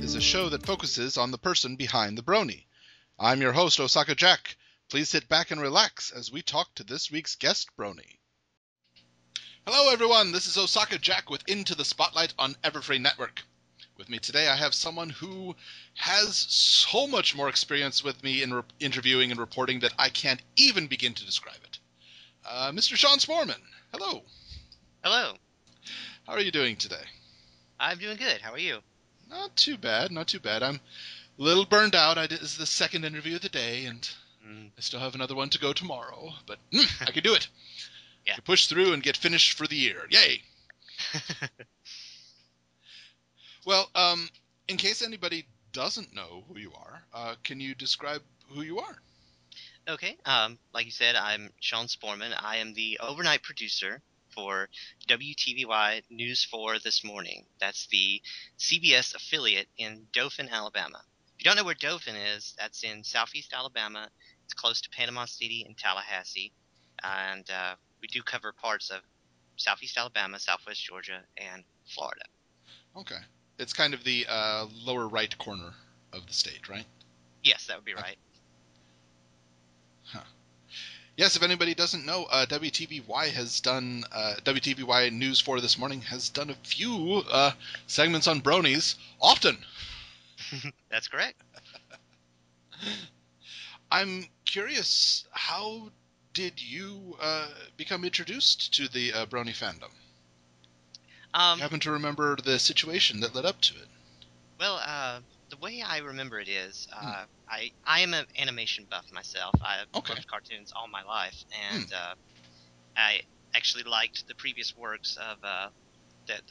is a show that focuses on the person behind the brony. I'm your host, Osaka Jack. Please sit back and relax as we talk to this week's guest brony. Hello everyone, this is Osaka Jack with Into the Spotlight on Everfree Network. With me today I have someone who has so much more experience with me in interviewing and reporting that I can't even begin to describe it. Mr. Sean Sporman, hello. Hello. How are you doing today? I'm doing good. How are you? Not too bad, not too bad. I'm a little burned out. This is the second interview of the day, and I still have another one to go tomorrow, but I can do it. Yeah. I can push through and get finished for the year. Yay! Well, in case anybody doesn't know who you are, can you describe who you are? Okay. Like you said, I'm Sean Sporman. I am the overnight producer for WTVY News 4 This Morning. That's the CBS affiliate in Dothan, Alabama. If you don't know where Dothan is, that's in southeast Alabama. It's close to Panama City and Tallahassee. And we do cover parts of southeast Alabama, southwest Georgia, and Florida. Okay. It's kind of the lower right corner of the state, right? Yes, that would be right. Huh. Yes, if anybody doesn't know, WTVY has done, WTVY News 4 This Morning has done a few segments on bronies, often. That's correct. I'm curious, how did you become introduced to the brony fandom? You happen to remember the situation that led up to it? Well, the way I remember it is, I am an animation buff myself. I've loved cartoons all my life, and I actually liked the previous works of that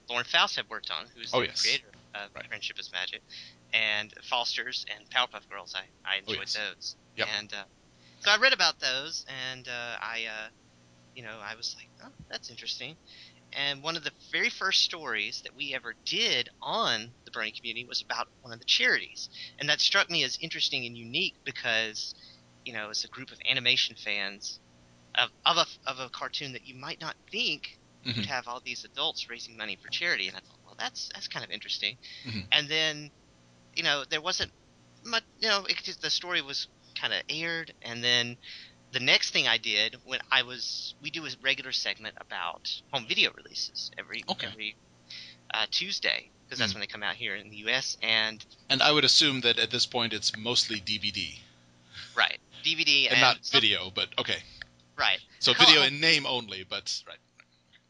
Lauren Faust had worked on, who's the creator of Friendship is Magic, and Foster's and Powerpuff Girls. I enjoyed those, and so I read about those, and I was like, oh, that's interesting. And one of the very first stories that we ever did on the Brony community was about one of the charities. And that struck me as interesting and unique because, it's a group of animation fans of a cartoon that you might not think would have all these adults raising money for charity. And I thought, well, that's kind of interesting. And then, there wasn't much, the story was kind of aired, and then the next thing I did we do a regular segment about home video releases every Tuesday, because that's when they come out here in the U.S. And I would assume that at this point it's mostly DVD. Right, DVD and not video, but okay. Right. So video in name only, but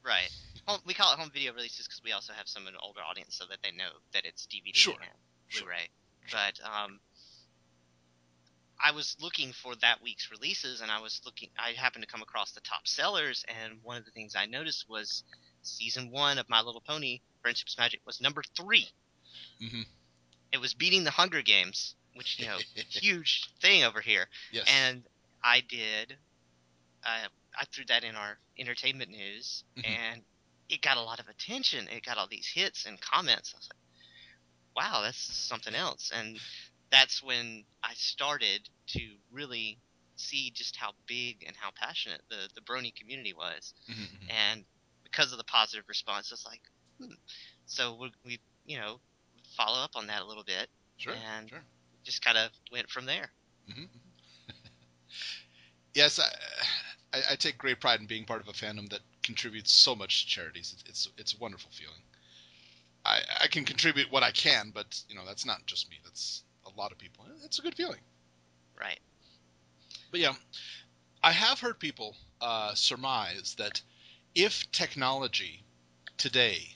right. We call it home video releases because we also have some in an older audience so that they know that it's DVD and Blu-ray. But I was looking for that week's releases, and I happened to come across the top sellers, and one of the things I noticed was season 1 of My Little Pony, Friendship's Magic, was number 3. It was beating the Hunger Games, which, huge thing over here. Yes. And I threw that in our entertainment news, and it got a lot of attention. It got all these hits and comments. I was like, wow, that's something else. And that's when I started to really see just how big and how passionate the brony community was. And because of the positive response, it's like, so we follow up on that a little bit. And just kind of went from there. Yes, I take great pride in being part of a fandom that contributes so much to charities. It's a wonderful feeling. I can contribute what I can, but that's not just me. That's a lot of people. It's a good feeling. Right. But yeah, I have heard people surmise that if technology today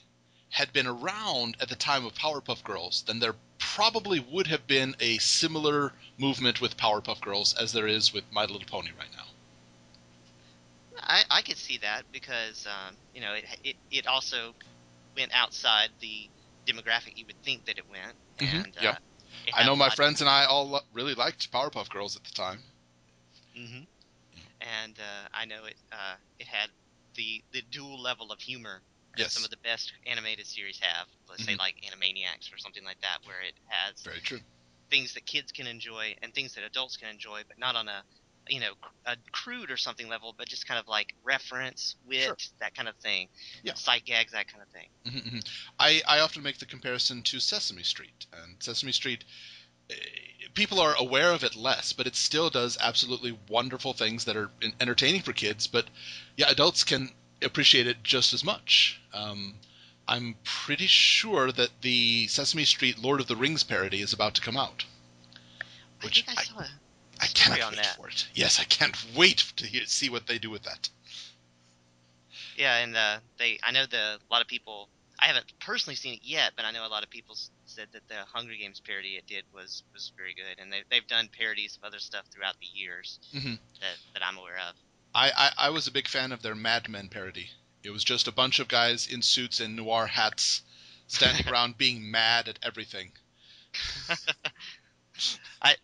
had been around at the time of Powerpuff Girls, then there probably would have been a similar movement with Powerpuff Girls as there is with My Little Pony right now. I could see that because it also went outside the demographic you would think that it went. And I know my friends and I all really liked Powerpuff Girls at the time. And I know it had the dual level of humor that some of the best animated series have. Let's say like Animaniacs or something like that, where it has very true things that kids can enjoy and things that adults can enjoy, but not on a crude or something level, but just kind of like reference, wit, Sure. that kind of thing. Yeah. Sight gags, that kind of thing. Mm-hmm. I often make the comparison to Sesame Street. And Sesame Street, people are aware of it less, but it still does absolutely wonderful things that are entertaining for kids. But yeah, adults can appreciate it just as much. I'm pretty sure that the Sesame Street Lord of the Rings parody is about to come out. I Which think I saw a I story cannot on wait that. for it. Yes, I can't wait to see what they do with that. Yeah, and I know a lot of people. I haven't personally seen it yet, but I know a lot of people said that the Hunger Games parody it did was very good, and they've done parodies of other stuff throughout the years Mm-hmm. that I'm aware of. I was a big fan of their Mad Men parody. It was just a bunch of guys in suits and noir hats standing around being mad at everything. I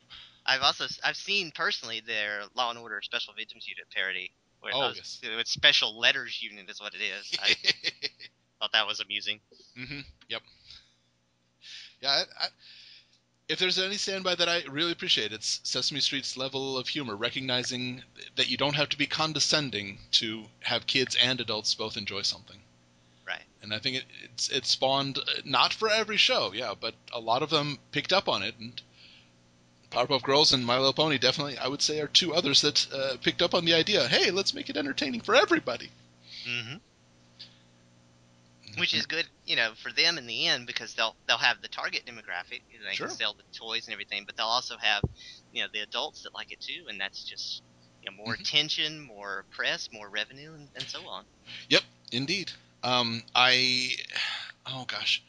I've seen personally their Law and Order Special Victims Unit parody, where Oh, yes. it's Special Letters Unit is what it is. I thought that was amusing. Mm-hmm. Yep. Yeah, if there's any standby that I really appreciate, it's Sesame Street's level of humor, recognizing that you don't have to be condescending to have kids and adults both enjoy something. Right. And I think it spawned, not for every show, yeah, but a lot of them picked up on it, and Powerpuff Girls and My Little Pony definitely, I would say, are two others that picked up on the idea. Hey, let's make it entertaining for everybody. Mm-hmm. Which is good, for them in the end, because they'll have the target demographic. They Sure. can sell the toys and everything, but they'll also have, the adults that like it too, and that's just, more attention, more press, more revenue, and so on. Yep, indeed. Oh gosh,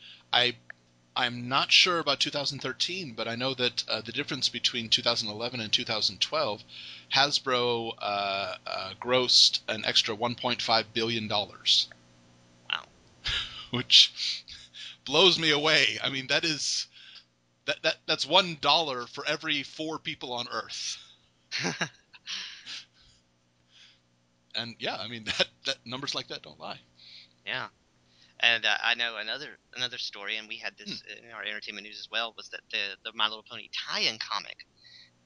I'm not sure about 2013, but I know that the difference between 2011 and 2012, Hasbro grossed an extra $1.5 billion. Wow. Which blows me away. I mean, that's $1 for every 4 people on Earth. And yeah, I mean, that numbers like that don't lie. Yeah. And I know another story, and we had this in our entertainment news as well, was that the My Little Pony tie-in comic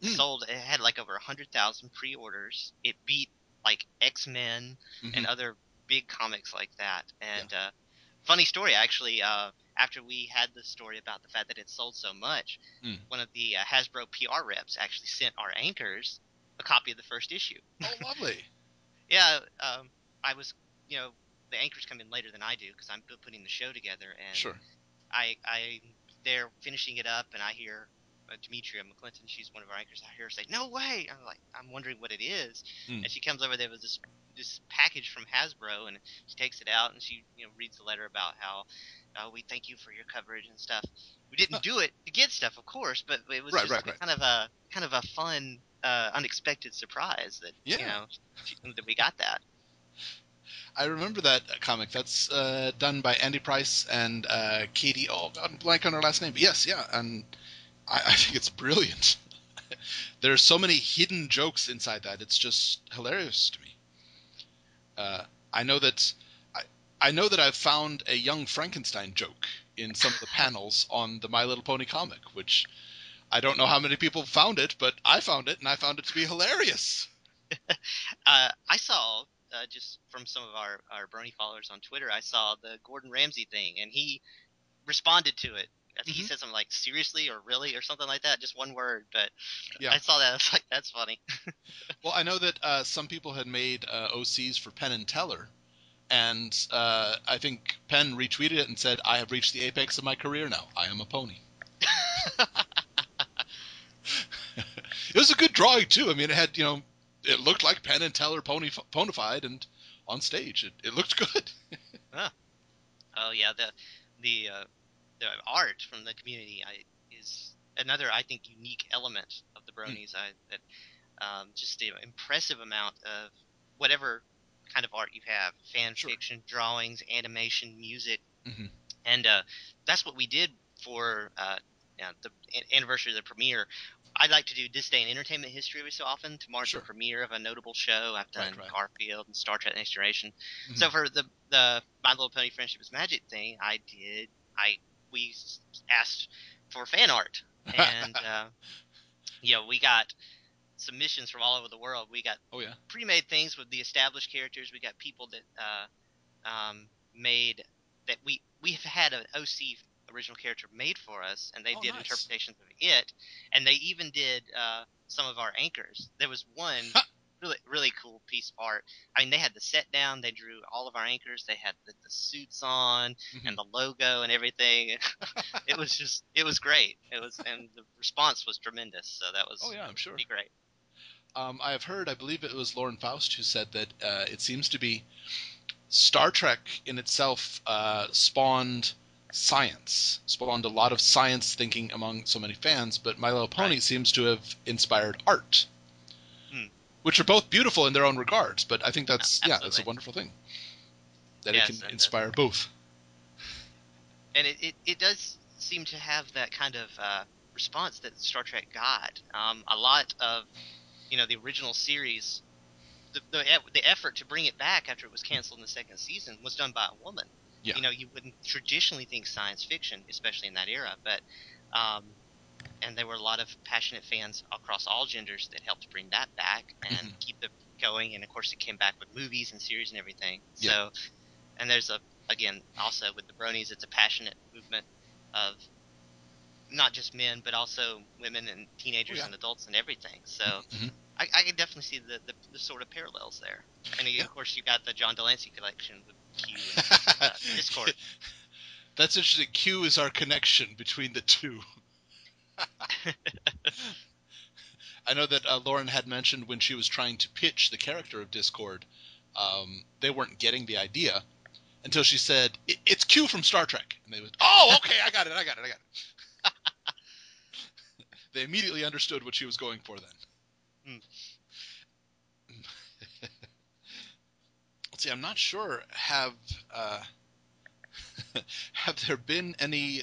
sold. It had like over 100,000 pre-orders. It beat like X-Men and other big comics like that. And funny story, actually. After we had the story about the fact that it sold so much, one of the Hasbro PR reps actually sent our anchors a copy of the first issue. Oh, lovely. Yeah, I was, the anchors come in later than I do because I'm putting the show together, and Sure. they're finishing it up, and I hear Demetria McClinton, she's one of our anchors. I hear her say, "No way!" I'm wondering what it is, and she comes over there with this package from Hasbro, and she takes it out, and she reads the letter about how we thank you for your coverage and stuff. We didn't do it to get stuff, of course, but it was just kind of a fun, unexpected surprise that that we got that. I remember that comic. That's done by Andy Price and Katie. Oh, God, I'm blank on her last name. But yes, yeah, and I think it's brilliant. There's so many hidden jokes inside that. It's just hilarious to me. I know that I've found a young Frankenstein joke in some of the panels on the My Little Pony comic, which I don't know how many people found it, but I found it, and I found it to be hilarious. I saw, just from some of our Brony followers on Twitter, I saw the Gordon Ramsay thing, and he responded to it. I think he said something like "seriously" or "really" or something like that, just one word. But yeah. I saw that. I was like, that's funny. Well, I know that some people had made OCs for Penn and Teller, and I think Penn retweeted it and said, "I have reached the apex of my career now. I am a pony." It was a good drawing too. I mean, it had it looked like Penn and Teller ponified, and on stage it looked good. Oh yeah, the art from the community is another, I think, unique element of the Bronies. Just the impressive amount of whatever kind of art you have: fan fiction, drawings, animation, music, and that's what we did for the anniversary of the premiere. I'd like to do This Day in Entertainment History every so often to mark the premiere of a notable show. I've done Garfield and Star Trek Next Generation. So for the My Little Pony Friendship is Magic thing, we asked for fan art, and we got submissions from all over the world. We got pre-made things with the established characters. We got people that made that we've had an OC original character made for us, and they did interpretations of it, and they even did some of our anchors. There was one really cool piece of art. I mean, they had the set down, they drew all of our anchors, they had the suits on and the logo and everything. It was great. And the response was tremendous, so that was I'm sure. Pretty great. I have heard, I believe it was Lauren Faust who said that it seems to be Star Trek in itself spawned a lot of science thinking among so many fans, but My Little Pony seems to have inspired art, which are both beautiful in their own regards, but I think that's a wonderful thing, that it can inspire both. And it does seem to have that kind of response that Star Trek got. A lot of, the original series, the effort to bring it back after it was canceled in the second season was done by a woman. Yeah. You wouldn't traditionally think science fiction, especially in that era, but and there were a lot of passionate fans across all genders that helped bring that back and keep it going. And of course, it came back with movies and series and everything. Yeah. So, and there's also with the Bronies, it's a passionate movement of not just men, but also women and teenagers and adults and everything. So I can definitely see the sort of parallels there. And of course, you got the John Delancey collection with Q and Discord. That's interesting. Q is our connection between the two. I know that Lauren had mentioned when she was trying to pitch the character of Discord, they weren't getting the idea until she said, "It's Q from Star Trek." And they went, "Oh, okay, I got it. They immediately understood what she was going for then. Let's see, I'm not sure, have there been any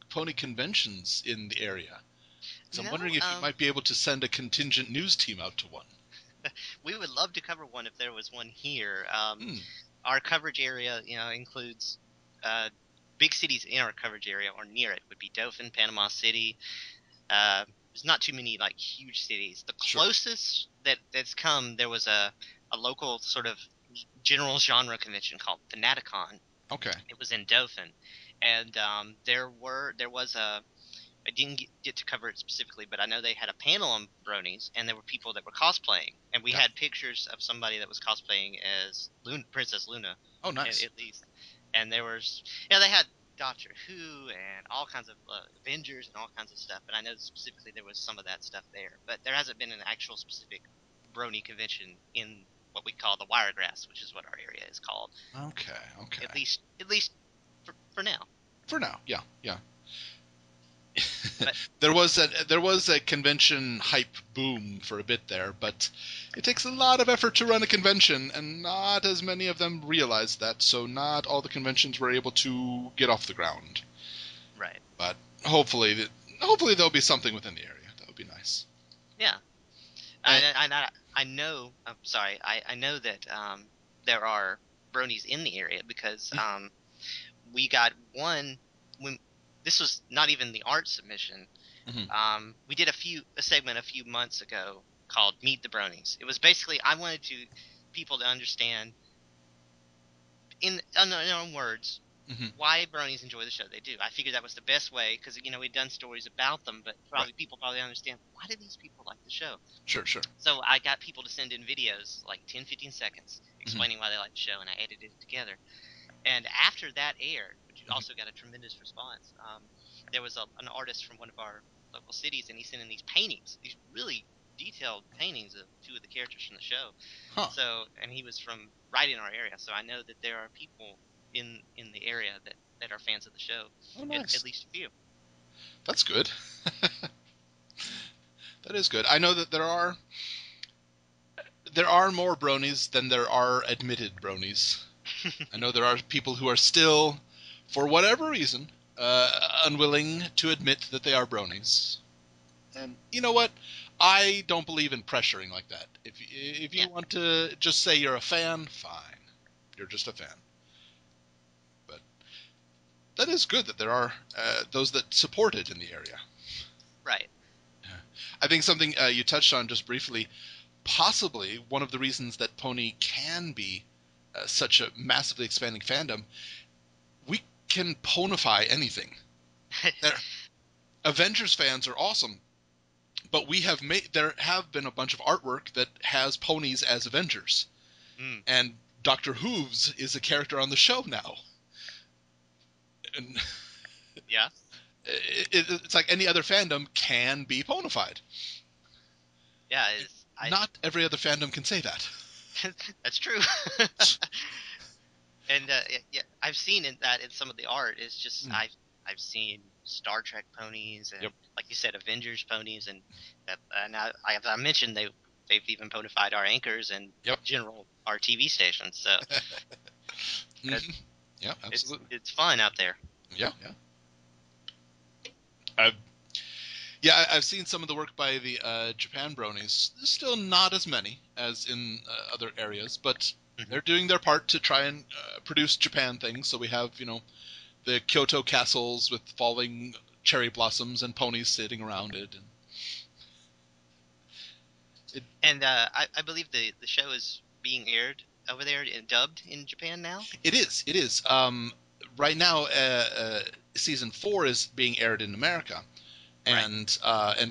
pony conventions in the area? So I'm wondering if you might be able to send a contingent news team out to one. We would love to cover one if there was one here. Our coverage area, includes big cities in our coverage area or near it would be Dauphin, Panama City. There's not too many huge cities. The closest that's come, there was a local sort of general genre convention called Fanaticon. Okay. It was in Dauphin, and there was a. I didn't get to cover it specifically, but I know they had a panel on Bronies, and there were people that were cosplaying, and we had pictures of somebody that was cosplaying as Princess Luna. Oh, nice. At least, and there was they had Doctor Who and all kinds of Avengers and all kinds of stuff. But I know specifically there was some of that stuff there, but there hasn't been an actual specific Brony convention in what we call the Wiregrass, which is what our area is called. Okay. At least for now. For now, yeah. There was a convention hype boom for a bit there, but it takes a lot of effort to run a convention, and not as many of them realized that, so not all the conventions were able to get off the ground. Right. But hopefully there'll be something within the area. That would be nice. Yeah. I know. I'm sorry. I know that there are Bronies in the area because we got one when this was not even the art submission. We did a segment a few months ago called Meet the Bronies. It was basically I wanted people to understand in their own words why Bronies enjoy the show they do. I figured that was the best way because we'd done stories about them, but people probably understand why do these people like the show. Sure. So I got people to send in videos like 10-15 seconds explaining why they like the show, and I edited it together. And after that aired, which also got a tremendous response, there was an artist from one of our local cities, and he sent in these paintings, these really detailed paintings of two of the characters from the show. So, and he was from right in our area, so I know that there are people in the area that are fans of the show. Oh, nice. At least a few. That's good. That is good. I know that there are more Bronies than there are admitted Bronies. I know there are people who are still, for whatever reason, unwilling to admit that they are Bronies. And you know what? I don't believe in pressuring like that. If you want to just say you're a fan, fine. You're just a fan. But that is good that there are those that support it in the area. Right. I think something you touched on just briefly, possibly one of the reasons that Pony can be such a massively expanding fandom, we can ponify anything. Avengers fans are awesome, but there have been a bunch of artwork that has ponies as Avengers. And Dr. Hooves is a character on the show now. And yeah. It's like any other fandom can be ponified. Yeah, not every other fandom can say that. That's true. And yeah, I've seen that in some of the art. It's just I've seen Star Trek ponies and, like you said, Avengers ponies, and now as I mentioned, they've even ponified our anchors and general our TV stations. So yeah, absolutely, it's fun out there. Yeah. I've seen some of the work by the Japan Bronies. There's still not as many as in other areas, but they're doing their part to try and produce Japan things. So we have, the Kyoto castles with falling cherry blossoms and ponies sitting around it. And I believe the show is being aired over there and dubbed in Japan now? It is. Right now, season 4 is being aired in America. And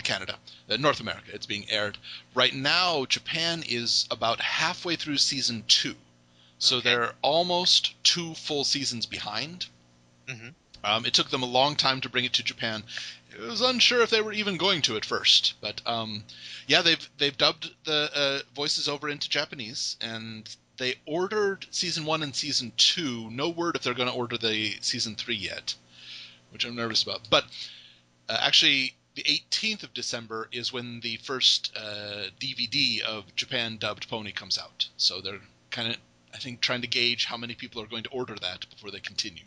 Canada, North America, it's being aired. Right now, Japan is about halfway through season 2. So they're almost 2 full seasons behind. It took them a long time to bring it to Japan. It was unsure if they were even going to at first. But, they've dubbed the voices over into Japanese, and they ordered season 1 and season 2. No word if they're going to order the season 3 yet, which I'm nervous about. But actually, the 18th of December is when the first DVD of Japan dubbed Pony comes out. So they're kind of, I think, trying to gauge how many people are going to order that before they continue.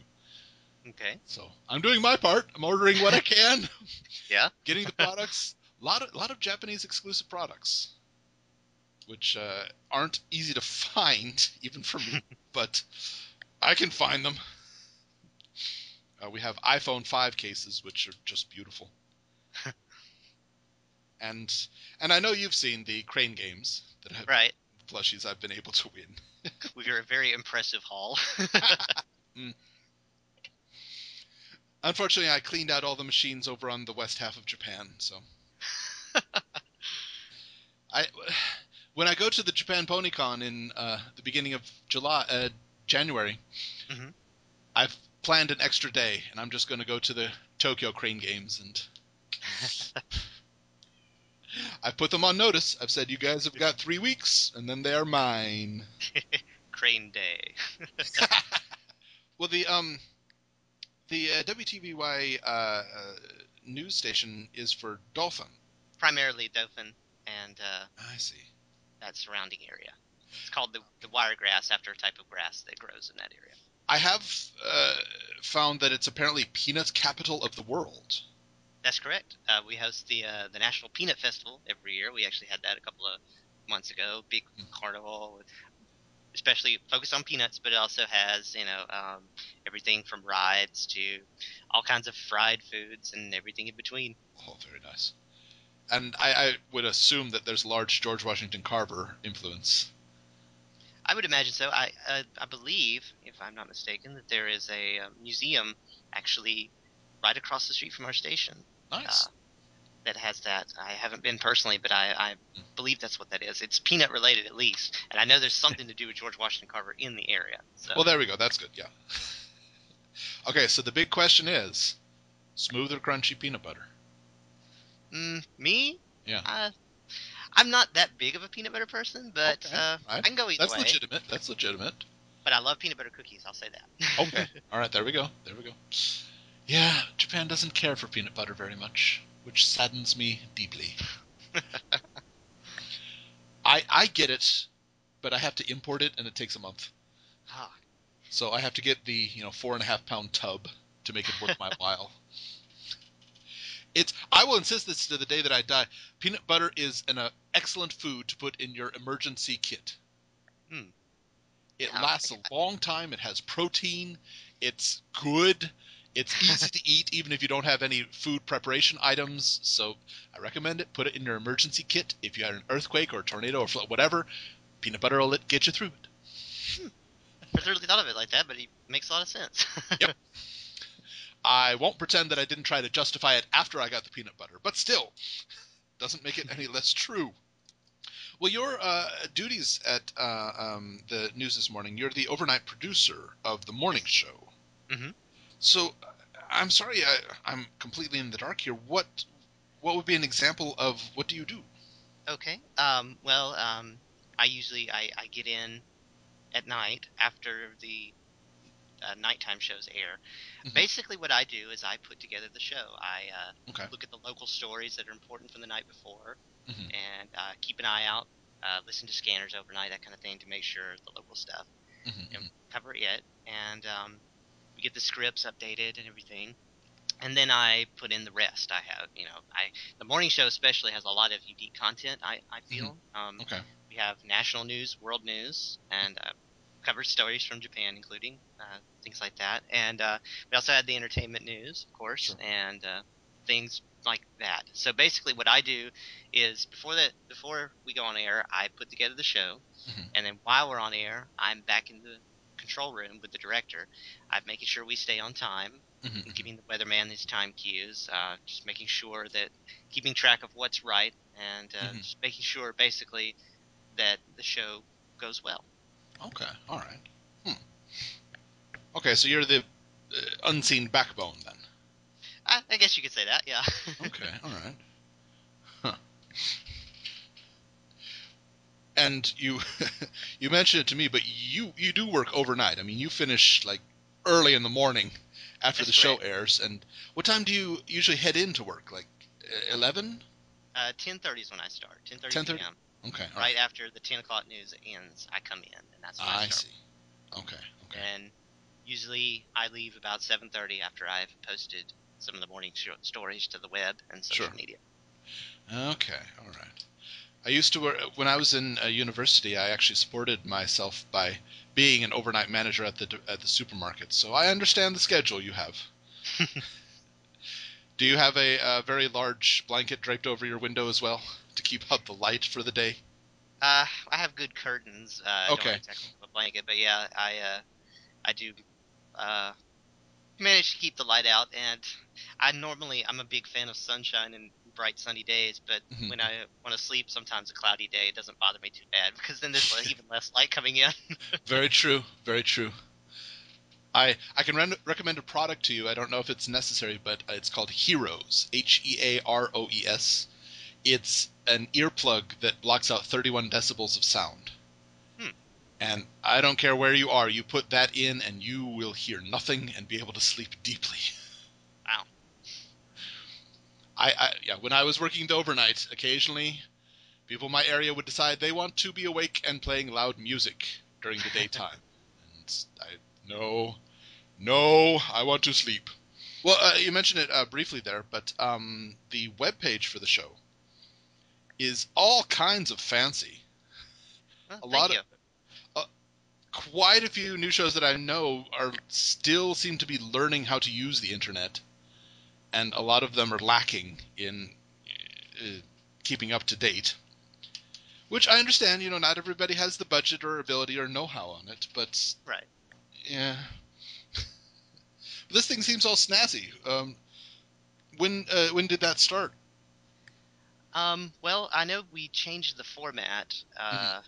Okay. So I'm doing my part. I'm ordering what I can. Yeah. Getting the products. A lot of Japanese exclusive products, which aren't easy to find, even for me. But I can find them. We have iPhone 5 cases, which are just beautiful. And I know you've seen the Crane games that have plushies I've been able to win. With your very impressive haul. Unfortunately, I cleaned out all the machines over on the west half of Japan, so when I go to the Japan PonyCon in the beginning of January, I've planned an extra day, and I'm just going to go to the Tokyo Crane games, and I've put them on notice. I've said, you guys have got 3 weeks, and then they are mine. Crane Day. Well, the WTVY news station is for Dolphin. Primarily Dolphin, and I see. that surrounding area. It's called the Wiregrass, after a type of grass that grows in that area. I have found that it's apparently peanut capital of the world. That's correct. We host the National Peanut Festival every year. We actually had that a couple of months ago. Big carnival, especially focused on peanuts, but it also has everything from rides to all kinds of fried foods and everything in between. Oh, very nice. And I would assume that there's large George Washington Carver influence. I would imagine so. I believe, if I'm not mistaken, that there is a museum actually right across the street from our station. Nice. That has that. I haven't been personally, but I believe that's what that is. It's peanut related at least, and I know there's something to do with George Washington Carver in the area. So. Well, there we go. That's good. Yeah. Okay, so the big question is, smooth or crunchy peanut butter? Me? Yeah. I'm not that big of a peanut butter person, but I can go either way. That's legitimate. But I love peanut butter cookies, I'll say that. Okay. All right, there we go. Yeah, Japan doesn't care for peanut butter very much, which saddens me deeply. I get it, but I have to import it, and it takes a month. So I have to get the 4.5 pound tub to make it worth my while. I will insist this to the day that I die. Peanut butter is an excellent food to put in your emergency kit. It lasts a long time. It has protein. It's good. It's easy to eat even if you don't have any food preparation items, so I recommend it. Put it in your emergency kit. If you had an earthquake or a tornado or whatever, peanut butter will get you through it. I never really thought of it like that, but it makes a lot of sense. Yep. I won't pretend that I didn't try to justify it after I got the peanut butter, but still, doesn't make it any less true. Well, your duties at the news this morning, you're the overnight producer of the morning show. Mm-hmm. So, I'm sorry, I'm completely in the dark here. What would be an example of what do you do? Okay. I usually I get in at night after the nighttime shows air. Mm-hmm. Basically, what I do is I put together the show. I Okay. look at the local stories that are important from the night before, Mm-hmm. and keep an eye out, listen to scanners overnight, that kind of thing, to make sure the local stuff, Mm-hmm. cover it. And we get the scripts updated and everything. And then I put in the rest. The morning show especially has a lot of unique content. I feel. Okay. We have national news, world news, and cover stories from Japan, including things like that. And we also had the entertainment news, of course, Sure. and things like that. So basically, what I do is before we go on air, I put together the show, Mm-hmm. and then while we're on air, I'm back in the control room with the director. I'm making sure we stay on time, Mm-hmm. giving the weatherman his time cues, just making sure that keeping track of what's right, and Mm-hmm. just making sure basically that the show goes well. Okay. All right. Okay, so you're the unseen backbone then. I guess you could say that, yeah. Okay. All right. Huh. And you you mentioned it to me, but you do work overnight. I mean, you finish like early in the morning after the That's show correct. airs. And what time do you usually head into work? Like 11? 10:30 is when I start. 10:30 10:30? p.m. Okay. All Right right. after the 10 o'clock news ends, I come in, and that's when I I start. see. Okay. Okay. And usually I leave about 7:30 after I've posted some of the morning stories to the web and Sure. social media. Okay. All right. I used to work when I was in university. I actually supported myself by being an overnight manager at the supermarket, so I understand the schedule you have. Do you have a very large blanket draped over your window as well to keep out the light for the day? I have good curtains. I don't Okay. exactly have a blanket, but yeah, I do uh, manage to keep the light out. And I'm a big fan of sunshine and bright sunny days, but Mhm. when I want to sleep, sometimes a cloudy day, it doesn't bother me too bad because then there's even less light coming in. Very true. Very true. I can recommend a product to you. I don't know if it's necessary, but it's called Heroes. Hearoes. It's an earplug that blocks out 31 decibels of sound. Hmm. And I don't care where you are, you put that in and you will hear nothing and be able to sleep deeply. Wow. Yeah, when I was working the overnight, occasionally people in my area would decide they want to be awake and playing loud music during the daytime. And no, I want to sleep. Well, you mentioned it briefly there, but the webpage for the show is all kinds of fancy. Well, A thank lot of you. uh, quite a few new shows that I know are still seem to be learning how to use the internet, and a lot of them are lacking in keeping up to date. Which I understand, not everybody has the budget or ability or know-how on it, but Right. yeah, this thing seems all snazzy. When did that start? Well, I know we changed the format Mm-hmm.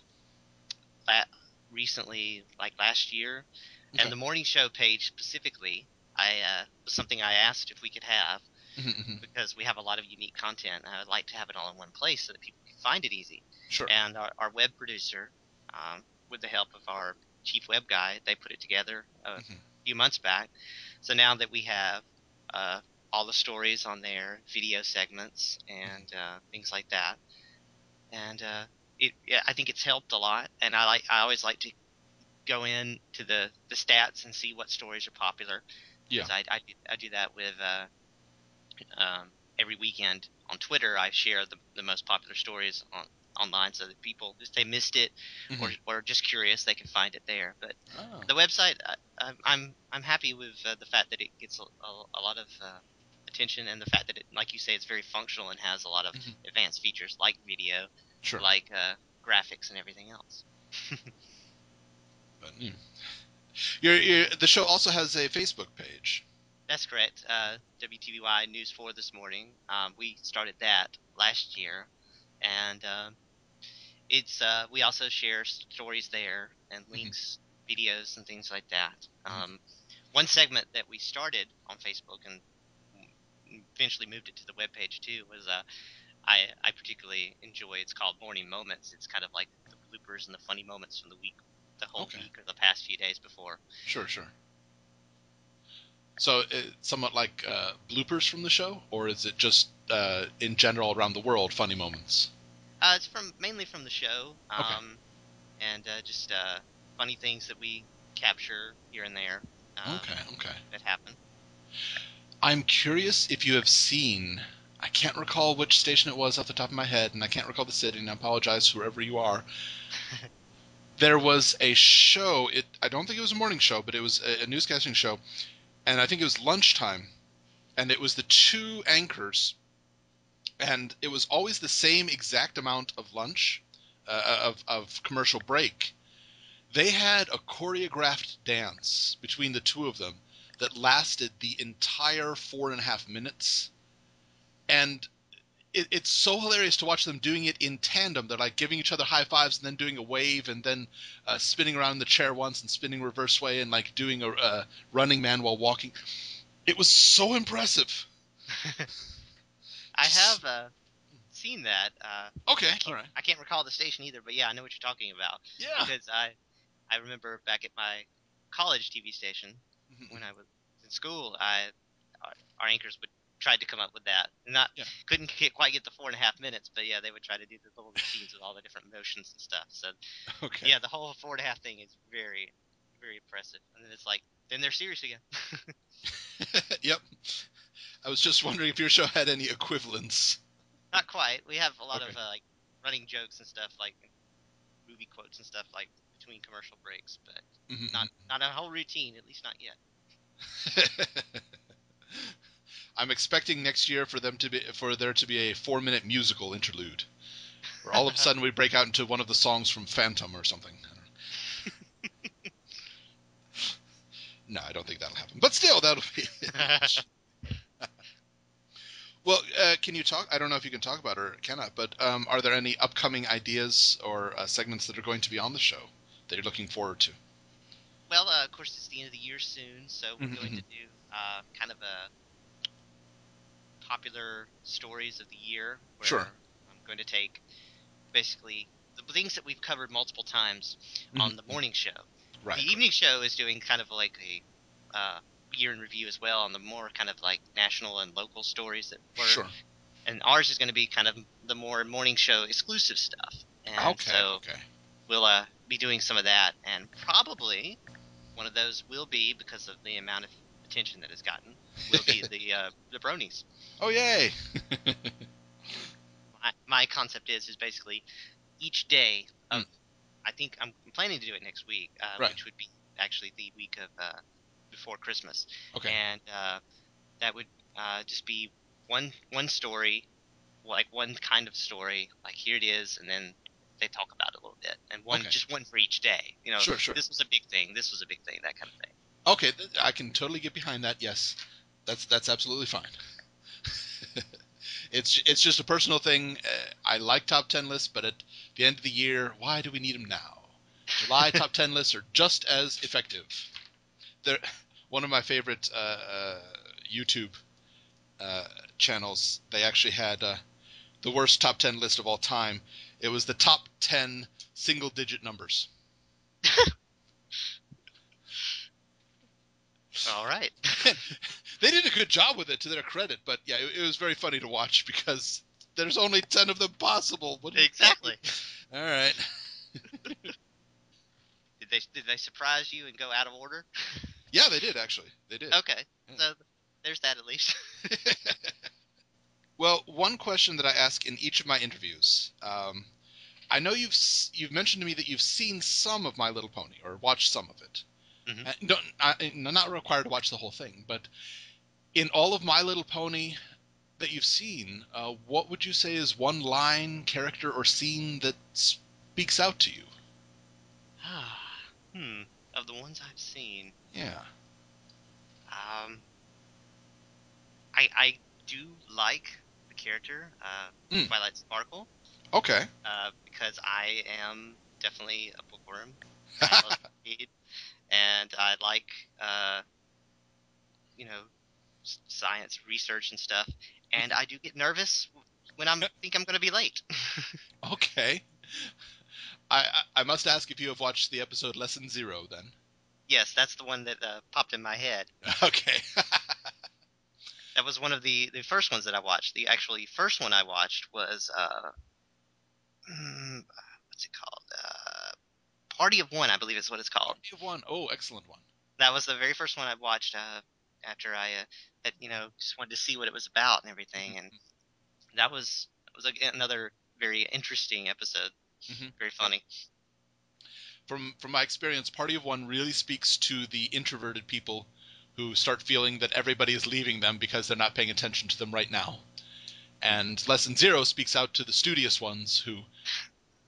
la- recently, like last year, and Okay. the morning show page specifically, I was something I asked if we could have Mm-hmm. because we have a lot of unique content, and I'd like to have it all in one place so that people can find it easy. Sure. And our web producer, with the help of our chief web guy, they put it together a Mm-hmm. few months back. So now that we have uh, all the stories on there, video segments, and things like that, and yeah, I think it's helped a lot. And I always like to go in to the stats and see what stories are popular Yeah. because I do that with every weekend on Twitter. I share the most popular stories online so that people, if they missed it or just curious, they can find it there. But the website, I'm happy with the fact that it gets a lot of attention, and the fact that it, like you say, it's very functional and has a lot of advanced features like video, like graphics and everything else. But the show also has a Facebook page. That's correct. WTVY News 4 this morning. We started that last year, and it's we also share stories there and links, videos, and things like that. One segment that we started on Facebook and eventually moved it to the webpage too was I particularly enjoy. It's called Morning Moments. It's kind of like the bloopers and the funny moments from the week, the whole week or the past few days before. Sure. So it's somewhat like bloopers from the show, or is it just in general around the world funny moments? It's mainly from the show, and just funny things that we capture here and there. That happen. I'm curious if you have seen. I can't recall which station it was off the top of my head, and I can't recall the city, and I apologize whoever you are. There was a show. I don't think it was a morning show, but it was a newscasting show, and I think it was lunchtime, and it was the two anchors, and it was always the same exact amount of lunch, of commercial break. They had a choreographed dance between the two of them that lasted the entire 4.5 minutes. And it's so hilarious to watch them doing it in tandem. They're like giving each other high fives and then doing a wave and then spinning around in the chair once and spinning reverse way and like doing a running man while walking. It was so impressive. I have seen that. Okay, all right. I can't recall the station either, but yeah, I know what you're talking about. Yeah. Because I remember back at my college TV station when I was in school, our anchors would try to come up with that. Couldn't quite get the 4.5 minutes, but yeah, they would try to do the little routines with all the different motions and stuff. So yeah, the whole 4.5 thing is very, very impressive. And then it's like, then they're serious again. Yep. I was just wondering if your show had any equivalents. Not quite. We have a lot of like running jokes and stuff, like movie quotes and stuff, like between commercial breaks, but not a whole routine, at least not yet. I'm expecting next year for there to be a 4-minute musical interlude, where all of a sudden we break out into one of the songs from Phantom or something. No, I don't think that'll happen. But still, that'll be. Well, can you talk? I don't know if you can talk about it or cannot, but are there any upcoming ideas or segments that are going to be on the show that you're looking forward to? Well, of course, it's the end of the year soon, so we're going to do kind of a popular stories of the year, where I'm going to take basically the things that we've covered multiple times on the morning show. The evening show is doing kind of like a year in review as well on the more kind of like national and local stories that were. And ours is going to be kind of the more morning show exclusive stuff. And so we'll be doing some of that, and probably one of those will be, because of the amount of attention that it's gotten, will be the Bronies. Oh, yay! My concept is basically each day of, I think I'm planning to do it next week, which would be actually the week of before Christmas. And that would just be one story, like one kind of story, like here it is, and then they talk about it a little bit, and just one for each day. You know, this was a big thing, this was a big thing, that kind of thing. Okay, I can totally get behind that. Yes, that's absolutely fine. It's just a personal thing. I like top 10 lists, but at the end of the year, why do we need them now? July top 10 lists are just as effective. They're one of my favorite YouTube channels. They actually had the worst top 10 list of all time. It was the top 10 single-digit numbers. All right. They did a good job with it, to their credit, but yeah, it was very funny to watch because there's only 10 of them possible. Exactly. All right. Did they surprise you and go out of order? Yeah, they did, actually. They did. Okay, so there's that at least. Well, one question that I ask in each of my interviews, I know you've mentioned to me that you've seen some of My Little Pony, or watched some of it. Not required to watch the whole thing, but in all of My Little Pony that you've seen, what would you say is one line, character, or scene that speaks out to you? Of the ones I've seen. Yeah. I do like the character, Twilight Sparkle. Okay. Because I am definitely a bookworm. I love to read, and I like, you know, science research and stuff. And I do get nervous when think I'm going to be late. Okay. I must ask if you have watched the episode Lesson Zero, then. Yes, that's the one that popped in my head. Okay. That was one of the first ones that I watched. The actually first one I watched was what's it called? Party of One, I believe is what it's called. Party of One. Oh, excellent one. That was the very first one I watched after I had, just wanted to see what it was about and everything, and that was another very interesting episode. Very funny. From my experience, Party of One really speaks to the introverted people who start feeling that everybody is leaving them because they're not paying attention to them right now. And Lesson Zero speaks out to the studious ones who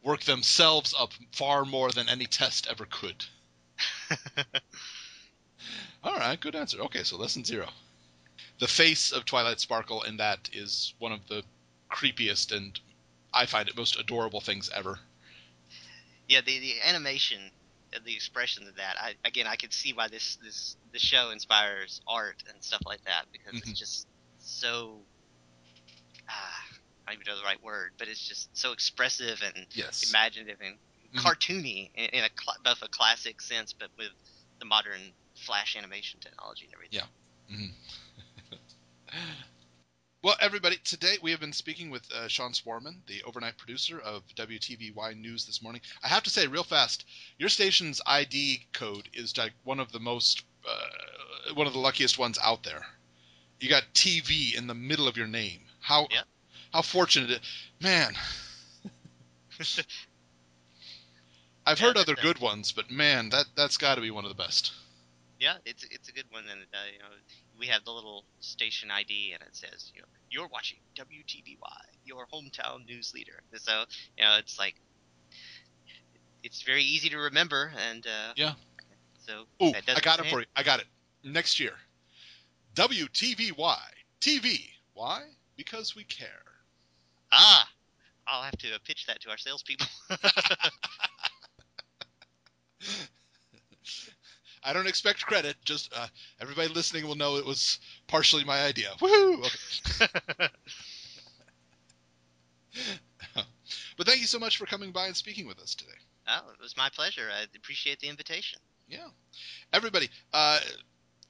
work themselves up far more than any test ever could. All right, good answer. Okay, so Lesson Zero. The face of Twilight Sparkle in that is one of the creepiest and, I find it, most adorable things ever. Yeah, the animation, the expression of that. I can see why this show inspires art and stuff like that, because it's just so I don't even know the right word, but it's just so expressive and imaginative and cartoony in both a classic sense, but with the modern flash animation technology and everything. Yeah. Well, everybody, today we have been speaking with Sean Sporman, the overnight producer of WTVY News this morning. I have to say, real fast, your station's ID code is like one of the luckiest ones out there. You got TV in the middle of your name. How fortunate man. I've heard other good ones, but man, that's got to be one of the best. Yeah, it's a good one, and we have the little station ID, and it says, you're watching WTVY, your hometown news leader. So it's like it's very easy to remember, and So I got it for you. I got it. Next year, WTVY TV. Why? Because we care. I'll have to pitch that to our salespeople. I don't expect credit. Just everybody listening will know it was partially my idea. Woohoo! Okay. But thank you so much for coming by and speaking with us today. Oh, it was my pleasure. I appreciate the invitation. Yeah. Everybody,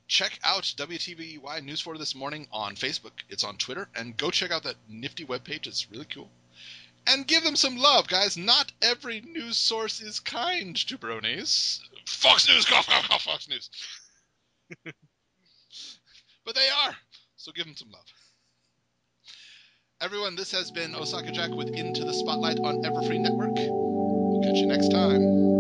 check out WTVY News for This Morning on Facebook. It's on Twitter. And go check out that nifty webpage. It's really cool. And give them some love, guys. Not every news source is kind to Bronies. Fox News, cough, cough, cough, Fox News. But they are. So give them some love. Everyone, this has been Osaka Jack with Into the Spotlight on Everfree Network. We'll catch you next time.